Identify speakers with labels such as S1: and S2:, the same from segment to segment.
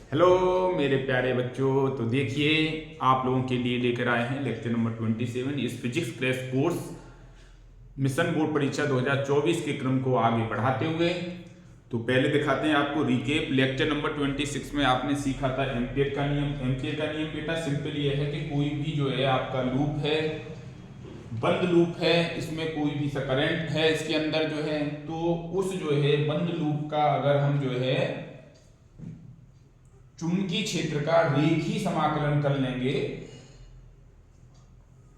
S1: Hello मेरे प्यारे बच्चों। तो देखिए आप लोगों के लिए लेकर आए हैं लेक्चर नंबर 27 इस physics crash course mission board परीक्षा 2024 के क्रम को आगे बढ़ाते हुए। तो पहले दिखाते हैं आपको रिकेप। लेक्चर नंबर 26 में आपने सीखा था एम्पियर का नियम। एम्पियर का नियम बेटा सिंपल ये है कि कोई भी जो है आपका लूप है, बंद लूप है, इसमें कोई भी सा करंट है इसके अंदर जो है, तो उस जो है बंद लूप का अगर हम जो है चुंबकीय क्षेत्र का रेखीय समाकलन कर लेंगे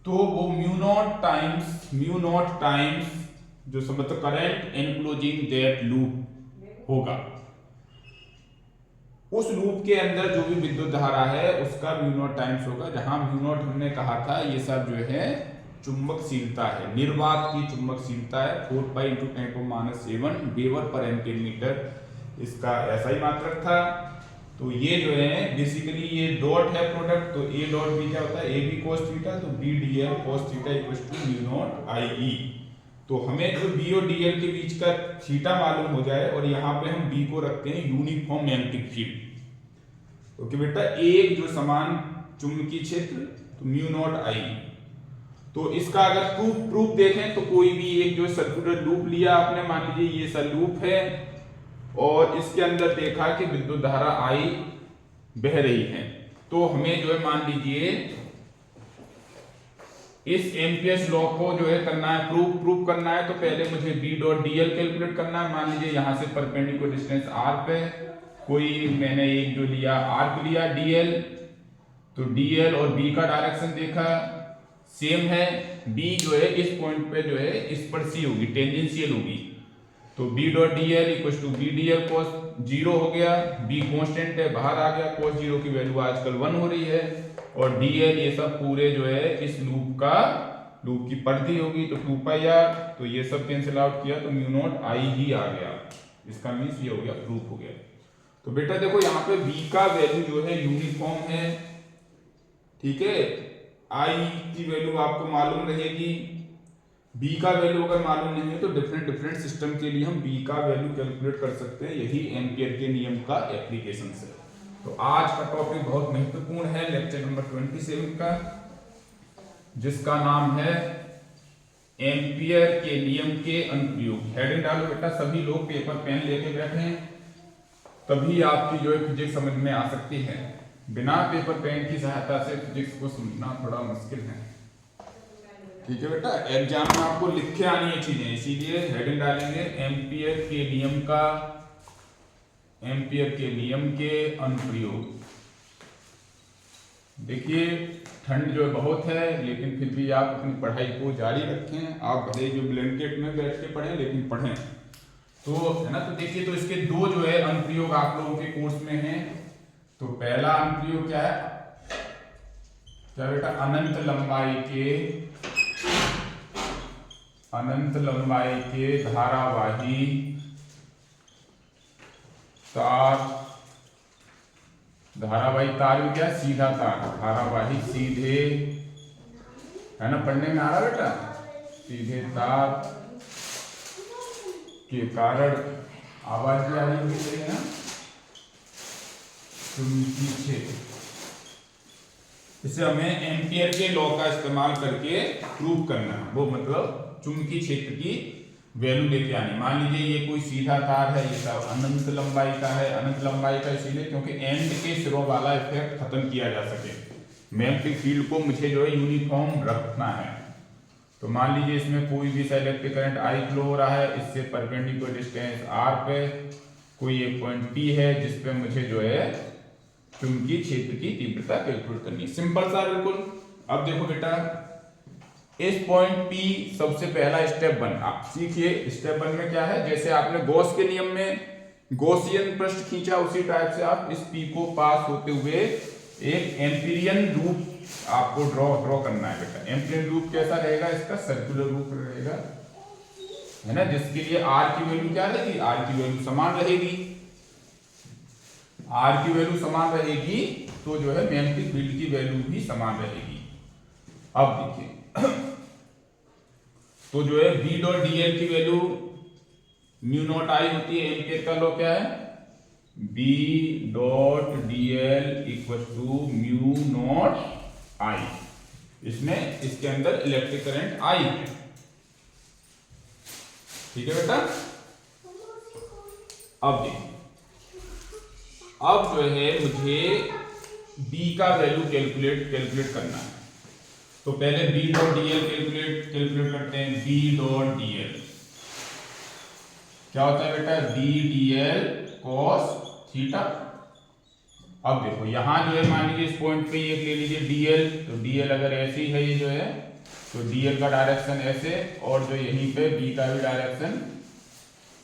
S1: तो वो म्यू नॉट टाइम्स जो मतलब करंट एनक्लोजिंग दैट लूप होगा। उस लूप के अंदर जो भी विद्युत धारा है उसका म्यू नॉट टाइम्स होगा, जहां म्यू नॉट हमने कहा था ये सब जो है चुंबकशीलता है, निर्वात की चुंबकशीलता है 4 pi into 10⁻⁷ weber per ampere metre, इसका ऐसा ही मात्रक था। तो ये जो है बेसिकली ये डॉट है प्रोडक्ट, तो ए डॉट बी क्या होता है, ए बी कॉस थीटा, तो B D L cos theta equal to mu naught I E. तो हमें जो बी और डी एल के बीच का थीटा मालूम हो जाए और यहाँ पे हम बी को रखते हैं यूनिफॉर्म मैग्नेटिक फील्ड। ओके बेटा, एक जो समान चुंबकीय क्षेत्र तो म्यू नॉट आई। तो इसका अगर प्रूफ देखें तो कोई भी एक जो सर्कुलर लूप लिया आपने, मान लीजिए ये सा लूप है और इसके अंदर देखा कि विद्युत धारा आई बह रही है, तो हमें जो है मान लीजिए इस एम्पियर्स लॉ को जो है करना है, प्रूफ करना है। तो पहले मुझे B dot D L calculate करना है। मान लीजिए यहां से परपेंडिकुलर डिस्टेंस आर पे कोई मैंने एक जो लिया आर्क लिया डी एल, तो डी एल और बी का डायरेक्शन देखा सेम है, बी जो है इस पॉइंट पे जो है स्पर्शी होगी, टेंजेंशियल होगी, तो B dot D L equal to B D L cos 0 हो गया, बी कांस्टेंट है बाहर आ गया, कॉस 0 की वैल्यू आजकल 1 हो रही है, और डी एल ये सब पूरे जो है इस लूप की परिधि होगी, तो 2 पाई आर, तो ये सब कैंसिल आउट किया तो म्यू नॉट आई ही आ गया। इसका मीन्स ये हो गया, प्रूफ हो गया। तो बेटा देखो यहाँ पे बी का वैल्यू जो है यूनिफॉर्म है, ठीक है, आई की वैल्यू आपको मालूम रहेगी, बी का वैल्यू अगर मालूम नहीं है तो डिफरेंट सिस्टम के लिए हम बी का वैल्यू कैलकुलेट कर सकते हैं, यही एम्पियर के नियम का एप्लीकेशन है। तो आज का टॉपिक बहुत महत्वपूर्ण है लेक्चर नंबर 27 का, जिसका नाम है एम्पियर के नियम के अनुप्रयोग। हेडिंग डालो बेटा, सभी लोग पेपर पेन लेके बैठे हैं, तभी आपकी जो है फिजिक्स समझ में आ सकती है। बिना पेपर पेन की सहायता से फिजिक्स को समझना थोड़ा मुश्किल है, ठीक है बेटा। एग्जाम में आपको लिख के आनी है चीजें, इसीलिए हेडिंग डालेंगे एम्पियर के नियम के अनुप्रयोग। देखिए ठंड जो बहुत है, लेकिन फिर भी आप अपनी पढ़ाई को जारी रखें। आप भले जो ब्लैंकेट में बैठ के पढ़ें, लेकिन पढ़ें तो है ना। तो देखिए, तो इसके दो जो है अनुप्रयोग आप लोगों के कोर्स में हैं। तो पहला अनुप्रयोग क्या है, क्या बेटा, अनंत लंबाई के धारावाही तार भी क्या, सीधा तार, धारावाही सीधे, है ना, पढ़ने में आ रहा बेटा, सीधे तार के कारण आवाज भी आ रही है ना, चुंबकीय क्षेत्र। इसे हमें एम्पियर के लॉ का इस्तेमाल करके प्रूव करना है, वो मतलब चुंबकीय क्षेत्र की वैल्यू लेके आनी। मान लीजिए ये कोई सीधा तार है, ये सब अनंत लंबाई का है, अनंत लंबाई का इसीलिए क्योंकि एंड के सिरों वाला इफेक्ट खत्म किया जा सके, मैग्नेटिक फील्ड को मुझे जो है यूनिफॉर्म रखना है। तो मान लीजिए इसमें कोई भी इलेक्ट्रिक करंट आई फ्लो हो रहा है, इससे परपेंडिकुलर डिस्टेंस आर पे कोई एक पॉइंट पी है जिसपे मुझे जो है चुंबकीय क्षेत्र की तीव्रता कैलकुलेट करनी है। सिंपल सा बिल्कुल। अब देखो बेटा, इस पॉइंट पी सबसे पहला स्टेप 1 आप सीखिए। स्टेप 1 में क्या है, जैसे आपने गॉस के नियम में गॉसियन पृष्ठ खींचा, उसी टाइप से आप इस पी को पास होते हुए एक एम्पीरियन लूप आपको ड्रॉ करना है बेटा। एम्पीरियन लूप कैसा रहेगा, इसका सर्कुलर लूप रहेगा, है ना, जिसके लिए आर की वैल्यू क्या रहेगी, आर की वैल्यू समान रहेगी। आर की वैल्यू समान रहेगी तो जो है मैग्नेटिक फील्ड की वैल्यू भी समान रहेगी। अब देखिए तो जो है बी डॉट डी एल की वैल्यू म्यू नॉट आई होती है। एम्पियर का लॉ क्या है, B dot D L equal to mu naught I. इसमें इसके अंदर इलेक्ट्रिक करंट आई है। ठीक है बेटा। अब देखिए, अब जो है मुझे बी का वैल्यू कैलकुलेट करना है। तो पहले B dot D L calculate करते हैं। बी डॉट डी एल क्या होता है बेटा? B D L cos theta. अब देखो यहां जो है मान लीजिए इस पॉइंट पे एक ले लीजिए डी एल। तो डी एल अगर ऐसी है ये जो है, तो डी एल का डायरेक्शन ऐसे, और जो यहीं पे बी का भी डायरेक्शन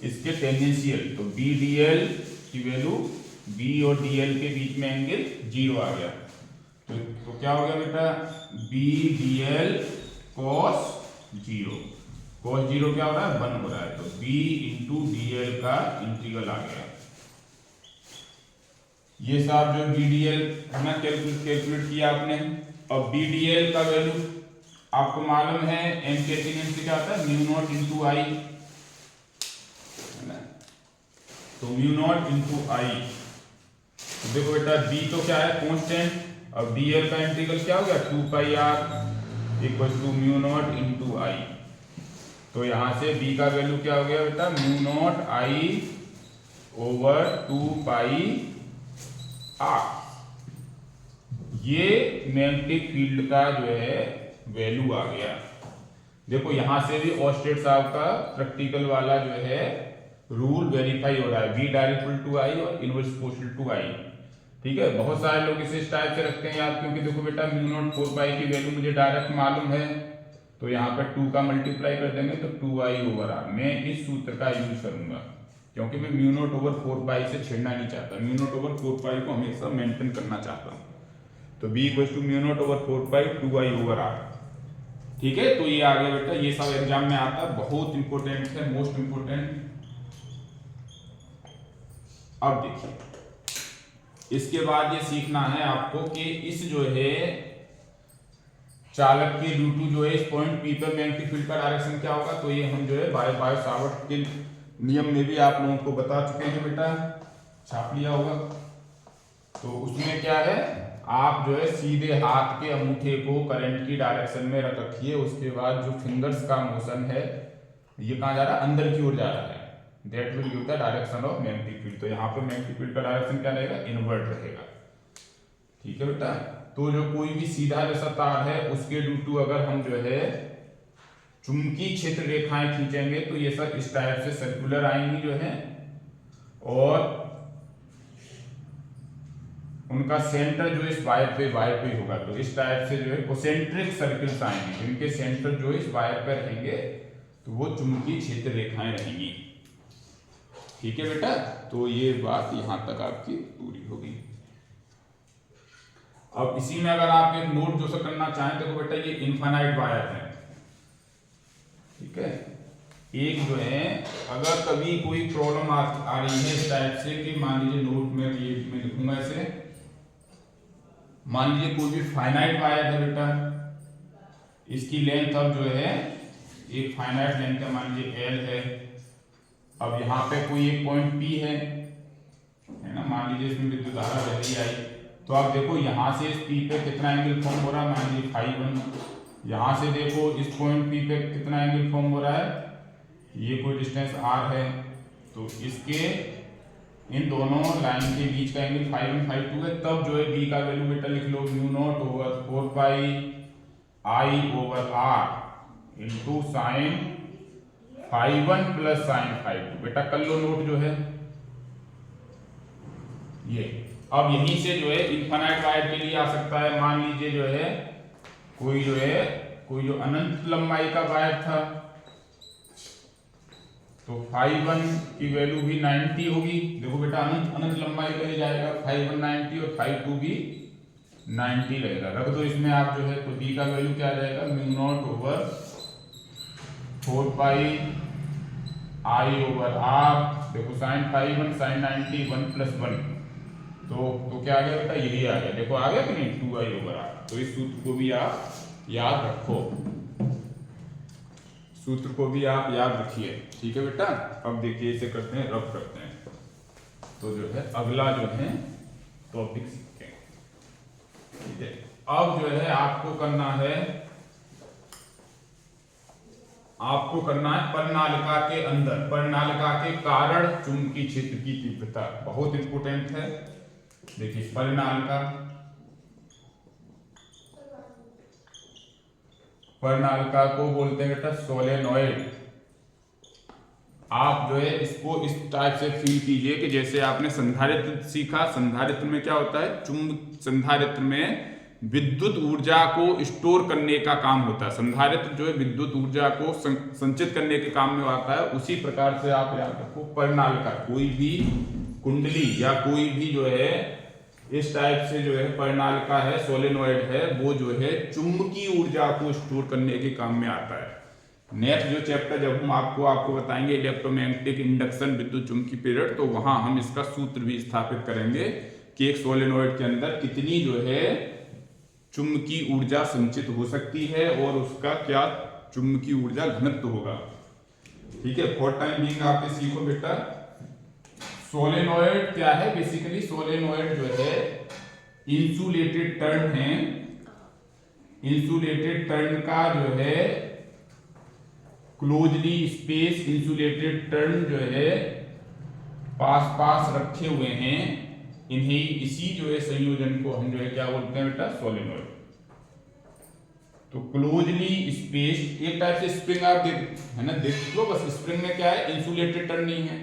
S1: इसके टेंजेंशियल। तो बी डी एल की वैल्यू, बी और डी एल के बीच में एंगल 0 आ गया। तो क्या हो गया बेटा? B D L cos 0। Cos 0 क्या हो रहा है? 1 हो रहा है। तो बी इंटू डी एल का इंटीग्रल आ गया। ये साहब जो बी डी एल ना कैलकुलेट किया आपने। अब बी डी एल का वैल्यू आपको मालूम है, एम के एम से क्या होता है? म्यू नॉट इंटू आई, है ना। तो म्यू नॉट इंटू आई। तो देखो बेटा बी तो क्या है? कांस्टेंट। अब डी एल का इंटीग्रल क्या हो गया? 2 pi R equal to mu naught into I. तो यहां से बी का वैल्यू क्या हो गया बेटा? Mu naught I over 2 pi R. ये मैग्नेटिक फील्ड का जो है वैल्यू आ गया। देखो यहां से भी ऑस्टेड साहब का प्रैक्टिकल वाला जो है रूल वेरीफाई हो रहा है। V डायरेक्ट टू आई और इनवर्स प्रोपोर्शनल टू आई। ठीक है। बहुत सारे लोग इसे इस टाइप से रखते हैं याद, क्योंकि देखो बेटा म्यू नॉट 4 पाई की वैल्यू मुझे डायरेक्ट मालूम है, तो यहाँ पर 2 का मल्टीप्लाई कर देंगे तो 2i ओवर आर। मैं इस सूत्र का यूज करूंगा, क्योंकि मैं म्यू नॉट ओवर 4 पाई से छेड़ना नहीं चाहता। म्यू नॉट ओवर 4 पाई को हमेशा मेंटेन करना चाहता हूँ। तो b equal to mu naught over 4 pi 2i over R. ठीक है। तो ये आ गया बेटा। ये सब एग्जाम में आता है, बहुत इंपॉर्टेंट है, मोस्ट इंपॉर्टेंट। अब देखिए, इसके बाद ये सीखना है आपको कि इस जो है चालक के ड्यू टू जो है इस पॉइंट पी पर मैग्नेटिक फील्ड का डायरेक्शन क्या होगा। तो ये हम जो है बायो सावर्ट के नियम में भी आप लोगों को बता चुके हैं बेटा, छाप लिया होगा। तो उसमें क्या है, आप जो है सीधे हाथ के अंगूठे को करंट की डायरेक्शन में रख रखिए। उसके बाद जो फिंगर्स का मोशन है ये कहाँ जा रहा है? अंदर की ओर जा रहा है। That will give the direction of magnetic field. तो यहाँ पे मैग्नेटिक फील्ड का डायरेक्शन क्या रहेगा? इनवर्ट रहेगा। ठीक है बेटा। तो जो कोई भी सीधा जैसा तार है उसके ड्यू टू अगर हम जो है चुंबकीय क्षेत्र रेखाएं खींचेंगे तो ये सब इस टाइप से सर्कुलर आएंगी जो है, और उनका सेंटर जो इस वायर पे होगा। तो इस टाइप से जो है कोसेंट्रिक सर्कल्स आएंगे, जिनके सेंटर जो इस वायर पे रहेंगे तो वो चुंबकीय क्षेत्र रेखाएं रहेंगी। ठीक है बेटा। तो ये बात यहां तक आपकी पूरी होगी। अब इसी में अगर आप एक नोट जो सा करना चाहें, देखो बेटा ये इनफाइनाइट वायर है। ठीक है। एक जो है अगर कभी कोई प्रॉब्लम आ रही है इस टाइप से कि मान लीजिए नोट में ये मैं लिखूंगा ऐसे, मान लीजिए कोई भी फाइनाइट वायर है बेटा, इसकी लेंथ अब जो है एक फाइनाइट लेंथ है, मान लीजिए L है। अब यहाँ पे कोई एक पॉइंट P है ना, मान लीजिए इसमें विद्युत धारा बह रही आई। तो आप देखो यहाँ से इस P पे कितना एंगल फॉर्म हो रहा है, मान लीजिए φ1। यहाँ से देखो इस पॉइंट P पे कितना एंगल फॉर्म हो रहा है, ये कोई डिस्टेंस r है। तो इसके इन दोनों लाइन के बीच का एंगल φ1 φ2 है। तब जो है b का वैल्यू बेटा लिख लो mu naught over 4 pi i over r into sine φ1 plus sine φ2। बेटा कर लो नोट जो है ये। अब यहीं से जो है इनफाइनाइट वायर के लिए आ सकता है। मान लीजिए जो है कोई जो अनंत लंबाई का वायर था, तो φ1 की वैल्यू भी 90 होगी। देखो बेटा अनंत लंबाई के लिए जाएगा, φ1 90 और φ2 भी 90 रहेगा। रख दो इसमें आप जो है, तो b का वैल्यू क्या आ जाएगा? Mu naught over 4 pi i over r। देखो साइन φ1 साइन 90 1 प्लस 1, तो क्या आ गया बेटा? यही आ गया। देखो आ गया कि नहीं? 2i over r। तो इस सूत्र को भी आप याद रखो, सूत्र को भी आप याद रखिए। ठीक है बेटा। अब देखिए इसे करते हैं, रब करते हैं। तो जो है अगला जो है टॉपिक सीखते हैं। ठीक है, अब जो है आपको करना है परिनालिका के अंदर, परिनालिका के कारण चुंबकीय क्षेत्र की तीव्रता, बहुत इंपोर्टेंट है। देखिए परिनालिका को बोलते हैं बेटा सोलेनॉइड। आप जो है इसको इस टाइप से फील कीजिए कि जैसे आपने संधारित्र सीखा। संधारित्र में क्या होता है, संधारित्र में विद्युत ऊर्जा को स्टोर करने का काम होता है। संधारित्र जो है विद्युत ऊर्जा को संचित करने के काम में आता है। उसी प्रकार से आप याद रखो परिनालिका, कोई भी कुंडली या कोई भी जो है इस टाइप से जो है परिनालिका है, सोलेनॉइड है, वो जो है चुंबकीय ऊर्जा को स्टोर करने के काम में आता है। नेक्स्ट जो चैप्टर जब हम आपको बताएंगे इलेक्ट्रोमैग्नेटिक इंडक्शन विद्युत चुंबकीय प्रेरण, तो वहां हम इसका सूत्र भी स्थापित करेंगे कि एक सोलेनॉइड के अंदर कितनी जो है चुंबकीय ऊर्जा संचित हो सकती है और उसका क्या चुंबकीय ऊर्जा घनत्व होगा। ठीक है, फॉर टाइम बीइंग आप सीखो बेटा सोलेनॉइड क्या है। बेसिकली सोलेनॉइड जो है इंसुलेटेड टर्न है। इंसुलेटेड टर्न का जो है क्लोजली स्पेस इंसुलेटेड टर्न जो है पास रखे हुए हैं। इन्हीं इसी जो है संयोजन को हम जो है क्या बोलते हैं बेटा, सोलेनॉइड। तो क्लोजली स्पेस एक टाइप से स्प्रिंग आप है ना, देख लो बस। स्प्रिंग में क्या है, इंसुलेटेड टर्न नहीं है।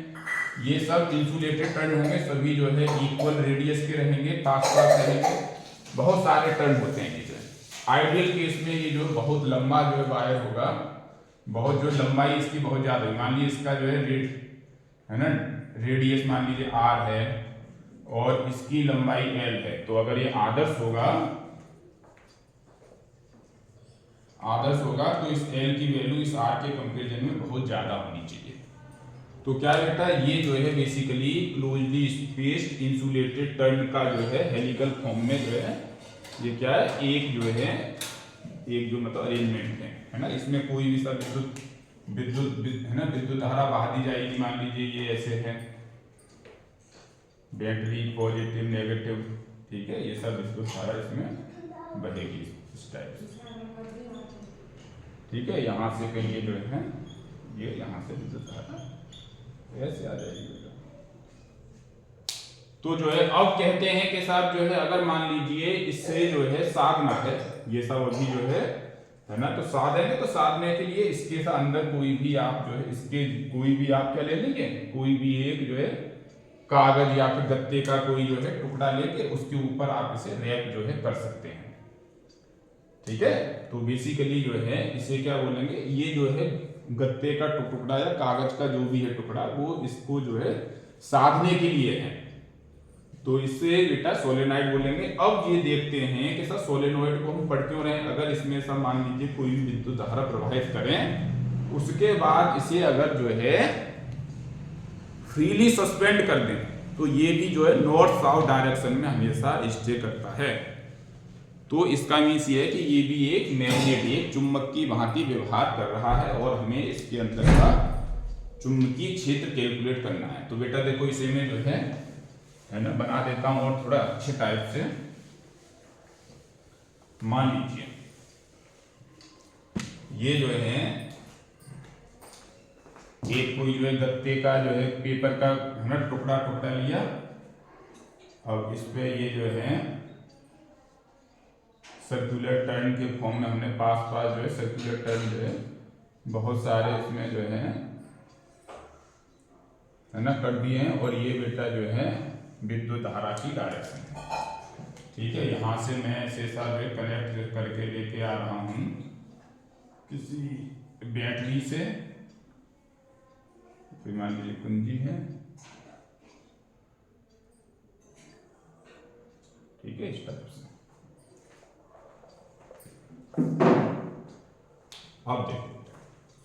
S1: ये सब इंसुलेटेड टर्न होंगे, सभी जो है इक्वल रेडियस के रहेंगे, पास रहेंगे। बहुत सारे टर्न होते हैं ये जो है। आइडियल केस में ये जो बहुत लंबा जो है वायर होगा, बहुत जो लंबाई इसकी बहुत ज्यादा है। मान लीजिए इसका जो है ना रेडियस मान लीजिए r है और इसकी लंबाई l है। तो अगर ये आदर्श होगा तो इस l की वैल्यू इस r के कंपैरिजन में बहुत ज्यादा होनी चाहिए। तो क्या बेटा, ये जो है basically closely spaced insulated turn का जो है हेलिकल फॉर्म में जो है ये क्या है, एक जो मतलब अरेंजमेंट है ना। इसमें कोई भी सब विद्युत है ना, विद्युत धारा बहा दी जाएगी। मान लीजिए ये ऐसे है, बैटरी पॉजिटिव नेगेटिव, ठीक है, ये सब विद्युत धारा इसमें बहेगी इस टाइप से। ठीक है, यहाँ से कहीं ये जो है ये यहाँ से विद्युत धारा ऐसे आ जाएगी। तो जो है अब कहते हैं कि साहब जो है अगर मान लीजिए इससे जो है साधना है, ये सब अभी जो है ना, तो साधन है। तो साधने के लिए इसके साथ अंदर कोई भी आप जो है इसके कोई भी आप क्या ले लेंगे, कोई भी एक जो है कागज या फिर गत्ते का कोई जो है टुकड़ा लेके उसके ऊपर आप इसे रैप जो है कर सकते हैं। ठीक है, तो बेसिकली जो है इसे क्या बोलेंगे, ये जो है गत्ते का टुकड़ा या कागज का जो भी है टुकड़ा, वो इसको जो है साधने के लिए है। तो इससे बेटा सोलेनॉइड बोलेंगे। अब ये देखते हैं कि सर सोलेनॉइड को हम पढ़ क्यों रहे हैं। अगर इसमें सब मान लीजिए कोई भी विद्युत धारा प्रवाहित करें, उसके बाद इसे अगर जो है फ्रीली सस्पेंड कर दें, तो ये भी जो है नॉर्थ साउथ डायरेक्शन में हमेशा स्टे करता है। तो इसका मीन्स ये है कि ये भी एक मैग्नेट, एक चुंबक की भांति व्यवहार कर रहा है और हमें इसके अंदर का चुंबकीय क्षेत्र कैलकुलेट करना है। तो बेटा देखो इसे में जो है ना बना देता हूं और थोड़ा अच्छे टाइप से। मान लीजिए ये जो है एक कोई जो है गत्ते का जो है पेपर का है ना टुकड़ा लिया। अब इस पे ये जो है सर्कुलर टर्न के फॉर्म में हमने पास जो है सर्कुलर टर्न जो है बहुत सारे इसमें जो है ना कर दिए हैं। और ये बेटा जो है विद्युत धारा की डायरेक्शन है। ठीक है, यहाँ से मैं ऐसे सारे कनेक्ट करके लेके आ रहा हूँ किसी बैटरी से, मान लीजिए कुंजी है। ठीक है, इस तरफ से अब देखो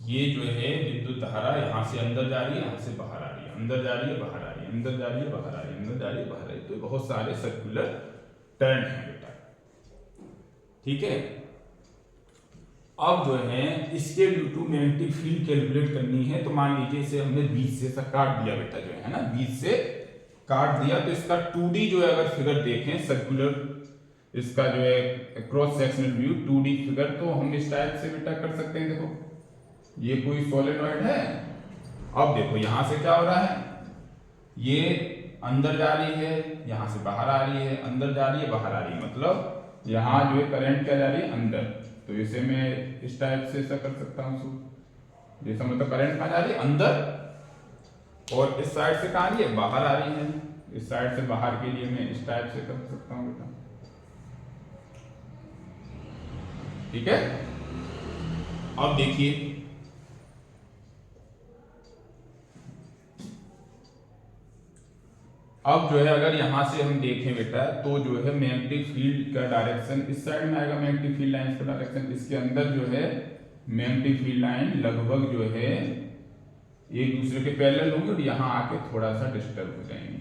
S1: ये जो है विद्युत धारा यहाँ से अंदर जा रही है, यहाँ से बाहर आ रही है, अंदर जा रही है, बाहर आ रही है, अंदर जा रही है, बाहर आ रही है, अंदर जा रही है, बाहर आ रही है। तो बहुत सारे सर्कुलर टर्न है बेटा। ठीक है, अब जो है इसके इलेक्ट्रोमैग्नेटिक फील्ड कैलकुलेट करनी है। तो मान लीजिए इसे हमने बीच से काट दिया बेटा, जो है ना बीच से काट दिया तो इसका 2D जो है अगर फिगर देखें सर्कुलर, इसका जो है cross sectional view 2D figure, तो हम इस टाइप से बेटा कर सकते हैं। देखो ये कोई सोलेनॉइड है, अब देखो यहां से क्या हो रहा है, ये अंदर जा रही है, यहां से बाहर आ रही है, अंदर जा रही है, बाहर आ रही है, मतलब यहां जो है करंट क्या जा रही है अंदर। तो इसे मैं इस टाइप से ऐसा कर सकता हूं, जैसा मतलब करंट कहां जा रही है अंदर, और इस साइड से कहां आ रही है बाहर आ रही है। इस साइड से बाहर के लिए मैं इस टाइप से कर सकता हूं बेटा, ठीक है। अब देखिए अब जो है अगर यहां से हम देखें बेटा तो जो है मैग्नेटिक फील्ड का डायरेक्शन इस साइड में आएगा, मैग्नेटिक फील्ड लाइन का डायरेक्शन, इसके अंदर जो है मैग्नेटिक फील्ड लाइन लगभग जो है एक दूसरे के पैरेलल होंगे और यहां आके थोड़ा सा डिस्टर्ब हो जाएंगे,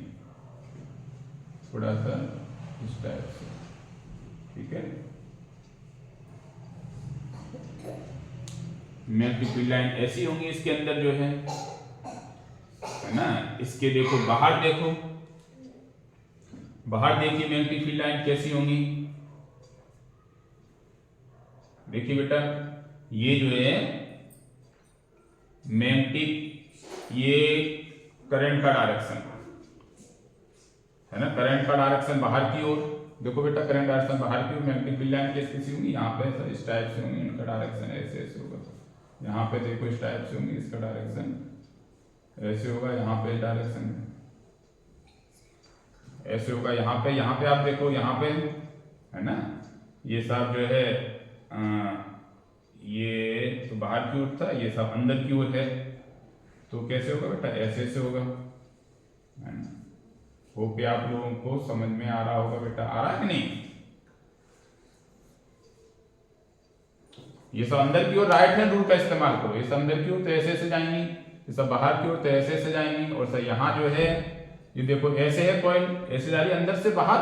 S1: थोड़ा सा इस टाइप से, ठीक है। मैग्नेटिक फील्ड लाइन ऐसी होंगी इसके अंदर जो है ना। इसके देखो बाहर देखो, बाहर देखिए मैग्नेटिक फील्ड लाइन कैसी होंगी, देखिए बेटा ये जो है मैग्नेटिक, ये करंट का डायरेक्शन है ना, करंट का डायरेक्शन बाहर की ओर, देखो बेटा करंट डायरेक्शन बाहर की ओर, मैग्नेटिक फील्ड लाइन कैसी होंगी, यहाँ पे इस टाइप से होंगी, इनका डायरेक्शन ऐसे ऐसे होगा, यहाँ पे देखो इस टाइप से होंगी, इसका डायरेक्शन ऐसे होगा, यहाँ पे डायरेक्शन ऐसे होगा, यहाँ पे आप देखो, यहाँ पे है ना, ये सब जो है ये तो बाहर की ओर था, ये सब अंदर की ओर है, तो कैसे होगा बेटा ऐसे ऐसे होगा, है ना। होप आप लोगों को समझ में आ रहा होगा बेटा, आ रहा है कि नहीं। ये सब अंदर की ओर राइट हैंड रूल का इस्तेमाल करो, ये सब अंदर की ओर तो ऐसे ऐसे जाएंगी, ये सब बाहर की ओर तो ऐसे ऐसे जाएंगी, और सर यहाँ जो है ये देखो ऐसे है कॉइल, ऐसे जा रही है अंदर से बाहर,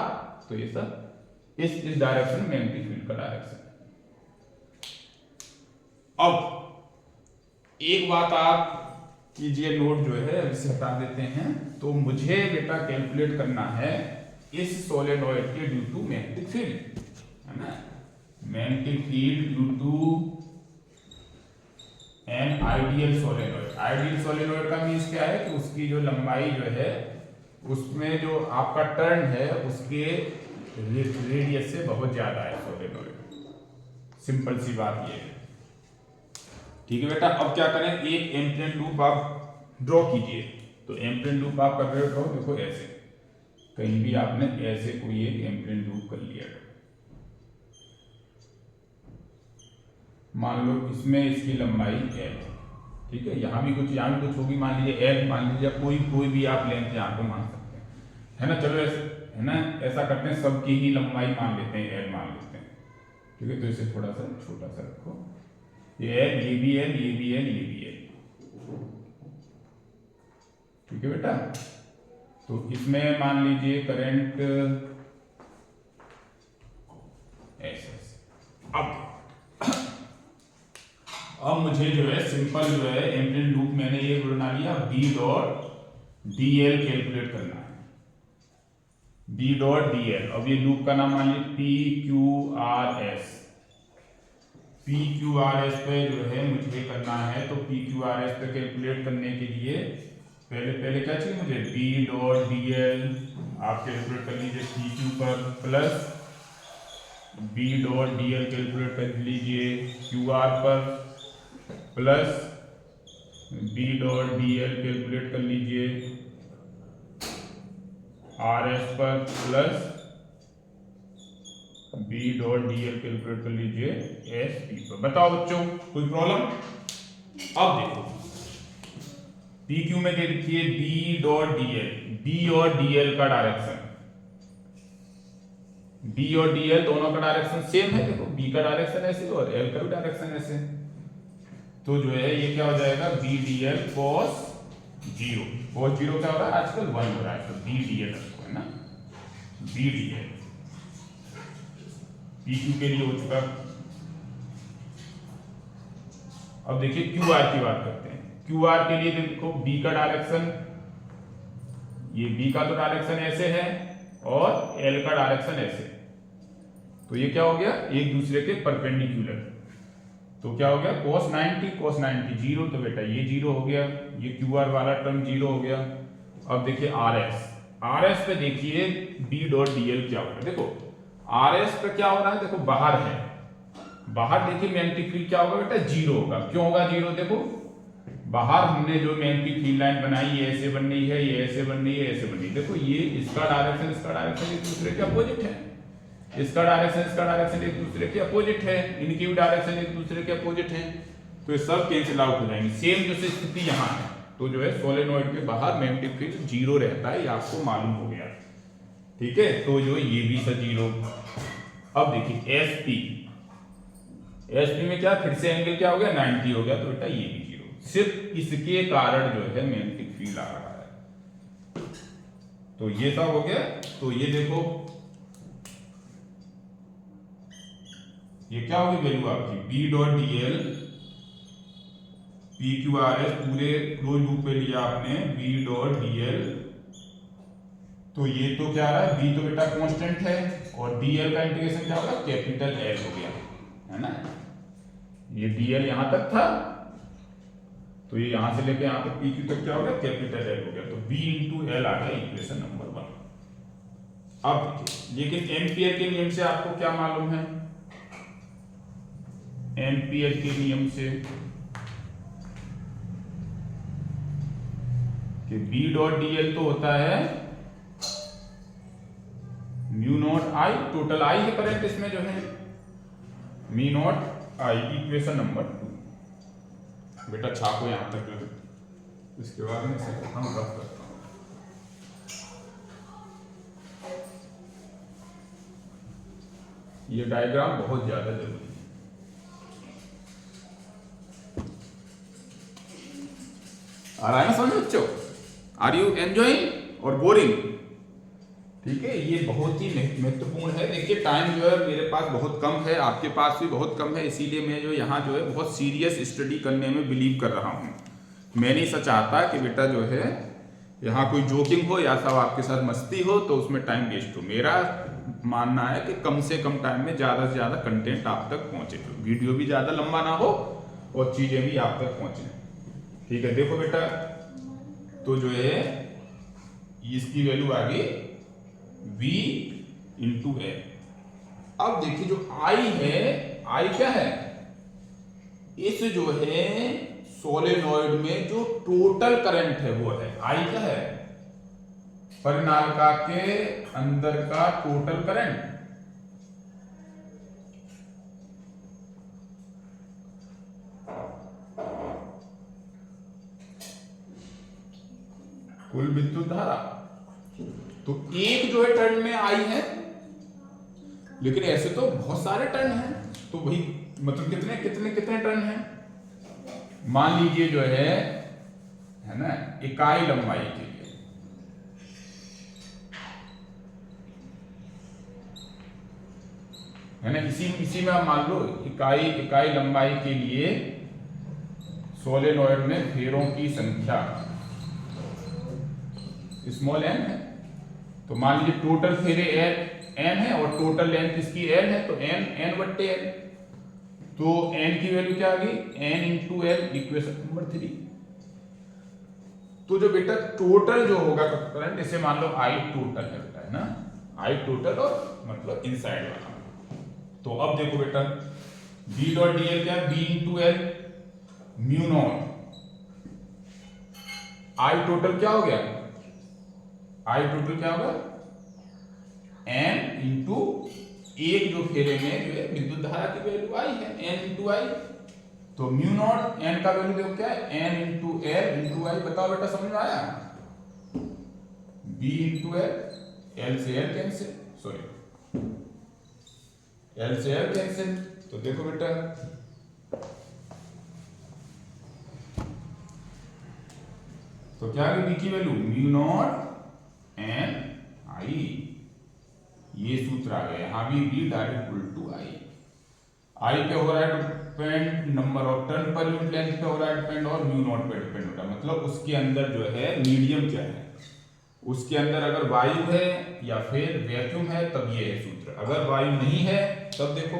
S1: तो ये सब इस डायरेक्शन में मैग्नेटिक फील्ड का डायरेक्शन। अब एक बात आप कीजिए नोट जो है इसे हटा देते हैं, तो मुझे बेटा कैलकुलेट करना है इस सोलेनॉइड के ड्यू टू मैग्नेटिक फील्ड, है ना, magnetic field due to an ideal solenoid. Ideal solenoid का मीन्स क्या है कि उसकी जो लंबाई जो है उसमें जो आपका टर्न है उसके रेडियस से बहुत ज्यादा है सोलेनॉइड, सिंपल सी बात ये है, ठीक है बेटा। अब क्या करें, एक एम्पीयर लूप आप ड्रॉ कीजिए, तो एम्पीयर लूप आप कर रहे हो ड्रॉ, देखो ऐसे कहीं भी आपने ऐसे कोई एक एम्पीयर लूप कर लिया, मान लो इसमें इसकी लंबाई l, ठीक है, यहाँ भी कुछ होगी, मान लीजिए l, मान लीजिए कोई भी आप लेंथ यहाँ पे मान सकते हैं, है ना। चलो ऐसे है ना, ऐसा करते हैं सबकी ही लंबाई मान लेते हैं, l मान लेते हैं, ठीक है। तो इसे थोड़ा सा छोटा सा रखो, ये l, ये भी l, ये भी l, ये भी l, ठीक है बेटा। तो इसमें मान लीजिए करंट ऐसे, अब मुझे जो है सिंपल जो है एम्पीयर लूप मैंने ये बना लिया, B dot D L calculate करना है, बी डॉट डी एल। अब ये लूप का नाम मान लीजिए P Q R S, P Q R S पे जो है मुझे करना है, तो पी क्यू आर एस पे कैलकुलेट करने के लिए पहले क्या चाहिए मुझे, बी डॉट डी एल आप कैलकुलेट कर लीजिए पी क्यू पर, plus B dot D L calculate कर लीजिए क्यू आर पर, plus B dot D L calculate कर लीजिए आर एस पर, plus B dot D L calculate कर लीजिए एस पी पर। बताओ बच्चों कोई प्रॉब्लम। अब देखो पी क्यू में देखिए B dot D L, B और डी एल का डायरेक्शन, बी और डी एल दोनों का डायरेक्शन सेम है, देखो बी का डायरेक्शन ऐसे और एल का भी डायरेक्शन ऐसे, तो जो है ये क्या हो जाएगा, B D L cos zero, cos zero क्या हो रहा है आजकल 1 हो रहा है, तो बी डी एल है ना, B D L P Q के लिए हो चुका। अब देखिए क्यू आर की बात करते हैं, क्यू आर के लिए देखो बी का डायरेक्शन ये बी का तो डायरेक्शन ऐसे है और एल का डायरेक्शन ऐसे, तो ये क्या हो गया, एक दूसरे के परपेंडिकुलर। तो क्या हो गया, cos 90 जीरो, तो बेटा ये जीरो हो गया, ये क्यू आर वाला टर्म जीरो हो गया। अब देखिए आर एस पे देखिए बी डॉट डी एल क्या होगा। देखो आर एस पे क्या हो रहा है, देखो बाहर है, बाहर देखिए मैग्नेटिक फील्ड क्या होगा बेटा, जीरो होगा। क्यों होगा जीरो, देखो बाहर हमने जो मैग्नेटिक फील्ड लाइन बनाई, ये ऐसे बन रही है, ये ऐसे बन रही है, ऐसे बन रही है। देखो ये इसका डायरेक्शन एक दूसरे के अपोजिट है, इसका डायरेक्शन एक दूसरे के अपोजिट है, इनकी भी डायरेक्शन एक दूसरे के अपोजिट है, तो ये सब कैंसिल आउट हो जाएंगे। सेम जो स्थिति यहाँ है, तो जो है सोलेनोइड के बाहर मैग्नेटिक फील्ड जीरो रहता है, ये आपको मालूम हो गया, ठीक है। तो जो ये भी सा जीरो। अब देखिए एस पी में क्या, फिर से एंगल क्या हो गया, 90 हो गया, तो बेटा ये भी जीरो। सिर्फ इसके कारण जो है मैग्नेटिक फील्ड आ रहा है, तो ये सब हो गया। तो ये देखो ये क्या होगी वैल्यू आपकी, B dot D L P Q R S, पूरे क्लोज लूप पे लिया आपने बी डॉट डी एल, तो ये तो क्या आ रहा है, बी तो बेटा कांस्टेंट है, और डी एल का इंटीग्रेशन क्या होगा, कैपिटल एल हो गया, है ना। ये डी एल यहां तक था, तो ये यहां से लेके यहां तक पी क्यू तक क्या हो गया, कैपिटल एल हो गया, तो बी इंटू एल आ गया इक्वेशन नंबर 1। अब लेकिन एम्पियर के नियम से आपको क्या मालूम है, एम्पियर के नियम से कि बी डॉट डी एल तो होता है mu naught I, total I है करंट इसमें जो है, me not I, equation number 2। बेटा छापो यहां तक जो है, इसके बाद में से हम बात करता हूं। ये डायग्राम बहुत ज्यादा जरूरी है। आ रहा है ना समझ बच्चों, आर यू एंजॉइंग और बोरिंग, ठीक है। ये बहुत ही महत्वपूर्ण है। देखिए टाइम जो है मेरे पास बहुत कम है, आपके पास भी बहुत कम है, इसीलिए मैं जो यहाँ जो है बहुत सीरियस स्टडी करने में बिलीव कर रहा हूँ। मैं नहीं सच चाहता कि बेटा जो है यहाँ कोई जोकिंग हो या सब आपके साथ मस्ती हो तो उसमें टाइम वेस्ट हो। मेरा मानना है कि कम से कम टाइम में ज़्यादा से ज़्यादा कंटेंट आप तक पहुँचे, तो वीडियो भी ज़्यादा लंबा ना हो और चीज़ें भी आप तक पहुँचे, ठीक है। देखो बेटा, तो जो है इसकी वैल्यू आ गई V इंटू एल। अब देखिए जो I है, I क्या है, इस जो है सोलेनोइड में जो टोटल करंट है वो है I क्या है, परिनालिका के अंदर का टोटल करंट। कुल विद्युत धारा, तो एक जो है टर्न में आई है, लेकिन ऐसे तो बहुत सारे टर्न हैं, तो वही मतलब कितने कितने कितने टर्न हैं। मान लीजिए जो है ना, इकाई लंबाई के लिए, है ना, इसी में आप मान लो इकाई लंबाई के लिए सोलेनोइड में फेरों की संख्या स्मॉल एन है, तो मान लीजिए टोटल फेरे एन है और टोटल लेंथ इसकी एल है, तो एन बट्टे एल, तो एन की वैल्यू क्या आ गई, N into L, equation number 3। तो जो बेटा टोटल जो होगा करंट, इसे मान लो आई टोटल है ना, आई टोटल और मतलब इनसाइड वाला। तो अब देखो बेटा बी डॉट डी एल क्या है, B into L mu naught, I total क्या हो गया, आई टोटल क्या होगा, एन इंटू एक जो फेरे में जो है विद्युत धारा की वैल्यू आई है, एन इंटू आई, तो म्यू नॉट एन का वैल्यू देखो क्या है, एन इंटू एल इंटू आई। बताओ बेटा समझ में आया, बी इंटू एल से एल कैंसिल, सॉरी एल से एल कैंसिल, तो देखो बेटा तो क्या है बी की वैल्यू, म्यू नॉट एन आई, ये सूत्र आ गया। यहां भी बी डायरेक्ट इक्वल टू आई पे हो रहा है depend, number of turn per unit length पे हो रहा है डिपेंड, और म्यू नॉट पे डिपेंड हो रहा है, मतलब उसके अंदर जो है मीडियम क्या है, उसके अंदर अगर वायु है या फिर वैक्यूम है तब ये है सूत्र। अगर वायु नहीं है तब देखो,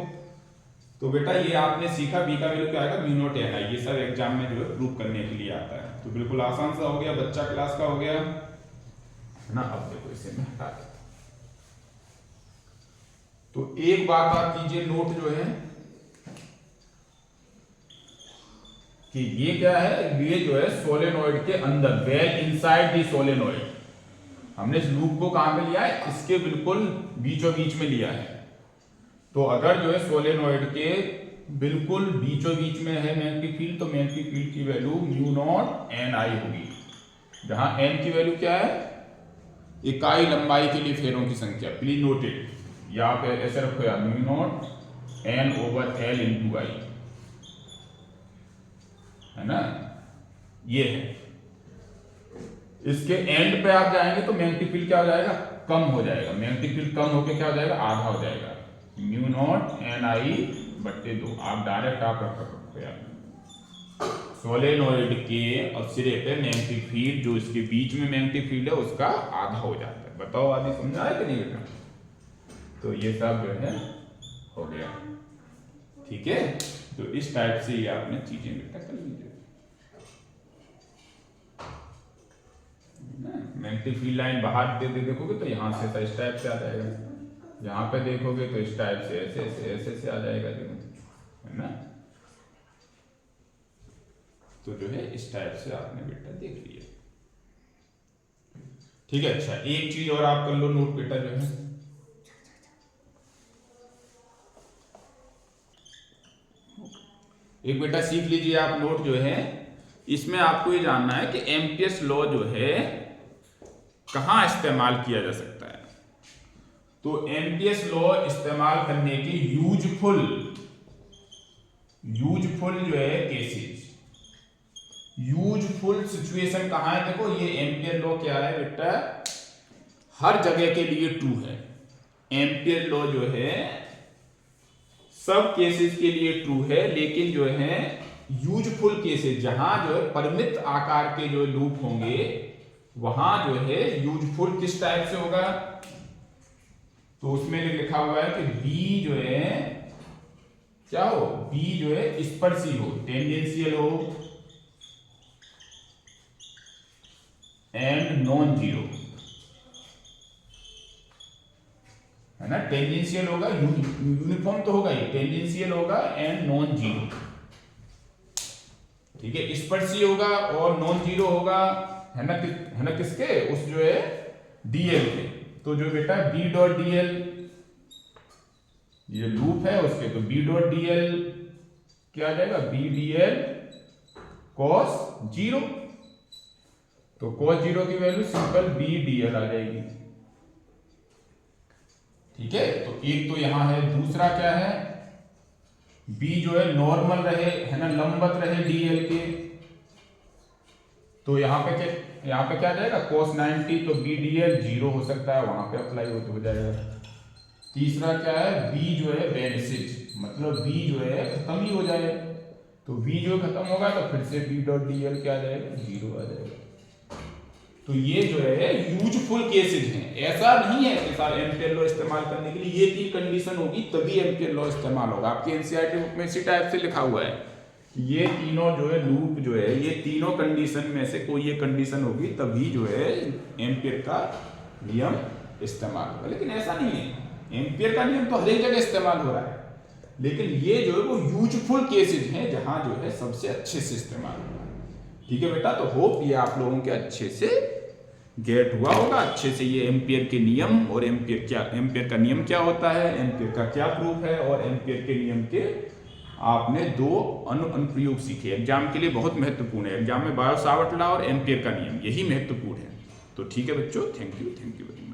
S1: तो बेटा ये आपने सीखा बी का वैल्यू क्या आएगा, म्यू नॉट एन आई। ये सब एग्जाम में जो है प्रूव करने के लिए आता है, तो बिल्कुल आसान सा हो गया, बच्चा क्लास का हो गया ना। अब देखो इसे मैं हटा देता हूं। तो एक बात आप कीजिए, नोट जो है कि ये क्या है, ये जो है सोलेनोइड के अंदर, वेल इनसाइड दी सोलेनोइड। हमने इस लूप को कहां पे लिया है, इसके बिल्कुल बीचों बीच में लिया है। तो अगर जो है सोलेनोइड के बिल्कुल बीचों बीच में है मैग्नेटिक फील्ड, तो मैग्नेटिक फील्ड की वैल्यू म्यू नॉट एन आई होगी, जहां एन की वैल्यू क्या है, इकाई लंबाई के लिए फेरों की संख्या। प्लीज नोट इट, यहाँ पे ऐसे रखो यार, mu naught N over L into I, है ना, ये है। इसके एंड पे आप जाएंगे तो मैग्नेटिक फील्ड क्या हो जाएगा, कम हो जाएगा। मैग्नेटिक फील्ड कम होकर क्या हो जाएगा, आधा हो जाएगा, म्यू नॉट एन आई बट्टे 2। आप डायरेक्ट आप रख सकते हैं सोलेनोइड के और सिरे पे मैग्नेटिक फील्ड, जो इसके बीच में मैग्नेटिक फील्ड है उसका आधा हो जाता है। बताओ आदि समझ आया कि नहीं बेटा? तो ये सब जो है हो गया, ठीक है। तो इस टाइप से ये आपने चीजें बेटा कर लीजिए। मैग्नेटिक फील्ड लाइन बाहर दे देखोगे तो यहां से इस टाइप से आ जाएगा, यहां पे देखोगे तो इस टाइप से ऐसे ऐसे ऐसे से आ जाएगा, है ना। तो जो है इस टाइप से आपने बेटा देख लिया, ठीक है। अच्छा एक चीज और आप कर लो नोट बेटा, जो है एक बेटा सीख लीजिए आप नोट जो है, इसमें आपको ये जानना है कि एम्पियर्स लॉ जो है कहां इस्तेमाल किया जा सकता है। तो एम्पियर्स लॉ इस्तेमाल करने की यूजफुल जो है केसेस, यूजफुल सिचुएशन कहां है। देखो ये एम्पियर लॉ क्या है बेटा, हर जगह के लिए ट्रू है। एम्पियर लॉ जो है सब केसेस के लिए ट्रू है, लेकिन जो है यूजफुल केसेस, जहां जो है परिमित आकार के जो लूप होंगे वहां जो है यूजफुल किस टाइप से होगा। तो उसमें लिखा हुआ है कि बी जो है क्या हो, बी जो है स्पर्शी हो, टेंजेंशियल हो एंड नॉन जीरो, है ना। टेंजेंशियल होगा, यूनिफॉर्म तो होगा ही, टेंजेंशियल होगा एंड नॉन जीरो, ठीक है। स्पर्शी होगा और नॉन जीरो होगा, है ना किसके, उस जो है डीएल के। तो जो बेटा बी डॉट डीएल ये लूप है उसके, तो बी डॉट डीएल क्या आ जाएगा, बी डीएल कॉस जीरो। तो कॉस जीरो की वैल्यू सिंपल बी डीएल आ जाएगी, ठीक है। तो एक तो यहां है, दूसरा क्या है, बी जो है नॉर्मल रहे, है ना, लंबवत रहे डीएल के। तो यहाँ पे क्या आ जाएगा, cos 90, तो बी डीएल जीरो हो सकता है, वहां पे अप्लाई हो जाएगा। तीसरा क्या है, बी जो है बेनिसिज, मतलब बी जो है खत्म ही हो जाए, तो बी जो खत्म होगा तो फिर से बी डॉट डीएल क्या आ जाएगा, जीरो आ जाएगा। तो ये जो है यूजफुल केसेज हैं, ऐसा नहीं है कि सारे एम्पियर लॉ इस्तेमाल करने के लिए ये तीन कंडीशन होगी तभी एम्पियर लॉ इस्तेमाल होगा। आपके एनसीईआरटी बुक में इसी टाइप से लिखा हुआ है, ये तीनों जो है लूप जो है, ये तीनों कंडीशन में से कोई एक कंडीशन होगी तभी जो है एम्पियर का नियम इस्तेमाल होगा। लेकिन ऐसा नहीं है, एम्पियर का नियम तो हर एक जगह इस्तेमाल हो रहा है, लेकिन ये जो है वो यूजफुल केसेज हैं जहां जो है सबसे अच्छे से इस्तेमाल हो रहा है, ठीक है बेटा। तो होप ये आप लोगों के अच्छे से गेट हुआ होगा, अच्छे से ये एम्पियर के नियम और एम्पियर का नियम क्या होता है, एम्पियर का क्या प्रूफ है, और एम्पियर के नियम के आपने दो अनुप्रयोग सीखे। एग्जाम के लिए बहुत महत्वपूर्ण है, एग्जाम में बायो सावर्ट लॉ और एम्पियर का नियम यही महत्वपूर्ण है। तो ठीक है बच्चों, थैंक यू वेरी मच।